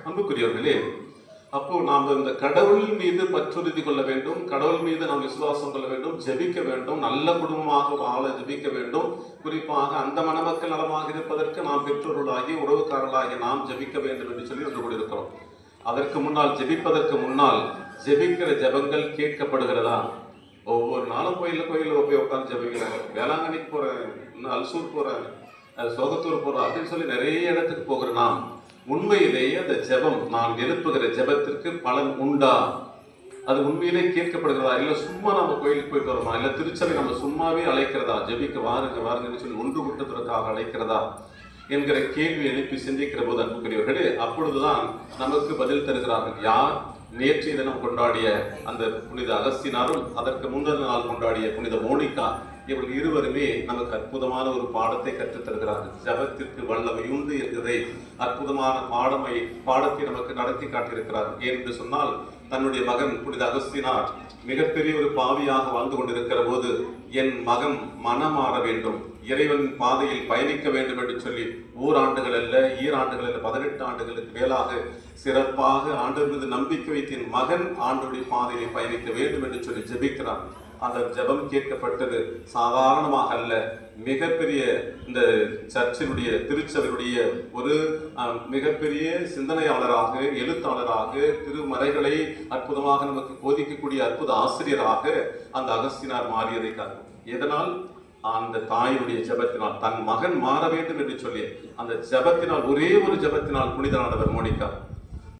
அன்புக்குரியவர்களே, அப்போ நாம் இந்த கடவுள் மீது பற்றுறுதி கொள்ள வேண்டும், கடவுள் மீது நாம் விசுவாசம் கொள்ள வேண்டும், ஜெபிக்க வேண்டும், நல்ல குடும்பமாக வாழ ஜெபிக்க வேண்டும். குறிப்பாக அந்த மணமக்கள் நலமாக இருப்பதற்கு நாம் பெற்றோர்களாகி உறவுக்காரர்களாகி நாம் ஜெபிக்க வேண்டும் என்று சொல்லி ஒன்று கொண்டிருக்கிறோம். அதற்கு முன்னால், ஜெபிப்பதற்கு முன்னால் ஜெபிக்கிற ஜெபங்கள் கேட்கப்படுகிறதா? ஒவ்வொரு நாளும் கோயிலில் போய் உட்காந்து ஜெபிக்கிறாங்க. வேளாங்கண்ணிக்கு போறேன், அல்சூர் போறேன், சோகத்தூர் போறேன் அப்படின்னு சொல்லி நிறைய இடத்துக்கு போகிற நாம் உண்மையிலேயே அந்த ஜெபம், நான் எழுப்புகிற ஜெபத்திற்கு பலன் உண்டா? அது உண்மையிலே கேட்கப்படுகிறதா? இல்லை சும்மா நம்ம கோயிலுக்கு போயிட்டு வரோமா? இல்லை திருச்சபை நம்ம சும்மாவே அழைக்கிறதா? ஜெபிக்க வாருங்கன்னு சொல்லி ஒன்று கூட்டத்திற்காக அழைக்கிறதா என்கிற கேள்வி எழுப்பி சிந்திக்கிற போது அன்புக்குரியவர்களே, அப்பொழுதுதான் நமக்கு பதில் தருகிறார்கள். யார்? நேற்றைய தினம் கொண்டாடிய அந்த புனித அகஸ்தினாரும் அதற்கு முந்தின நாள் கொண்டாடிய புனித மோனிகா, இவர்கள் இருவருமே நமக்கு அற்புதமான ஒரு பாடத்தை கற்றுத் தருகிறார்கள். ஜபத்திற்கு வல்லமை உண்டு என்கிறதை அற்புதமான பாடத்தை நமக்கு நடத்தி காட்டியிருக்கிறார்கள். ஏன் என்று சொன்னால், தன்னுடைய மகன் புனித அகஸ்தினார் மிகப்பெரிய ஒரு பாவியாக வாழ்ந்து கொண்டிருக்கிற போது, என் மகன் மனமாற வேண்டும், இறைவனின் பாதையில் பயணிக்க வேண்டும் என்று சொல்லி ஓராண்டுகள் அல்ல, ஈராண்டுகள் அல்ல, 18 ஆண்டுகளுக்கு மேலாக சிறப்பாக ஆண்டவர் மீது நம்பிக்கை வைத்து என் மகன் ஆண்டவருடைய பாதையில் பயணிக்க வேண்டும் என்று சொல்லி ஜெபிக்கிறார். அந்த ஜெபம் கேட்கப்பட்டது சாதாரணமாக அல்ல. மிகப்பெரிய இந்த சர்ச்சினுடைய, திருச்சபையுடைய ஒரு மிகப்பெரிய சிந்தனையாளராக, எழுத்தாளராக, திருமறைகளை அற்புதமாக நமக்கு போதிக்கக்கூடிய அற்புத ஆசிரியராக அந்த அகஸ்தினார் மாறியதை காணும். எதனால்? அந்த தாயினுடைய ஜெபத்தினால், தன் மகன் மாற வேண்டும் என்று சொல்லி அந்த ஜெபத்தினால், ஒரே ஒரு ஜெபத்தினால் புனிதனானவர் மோனிகா.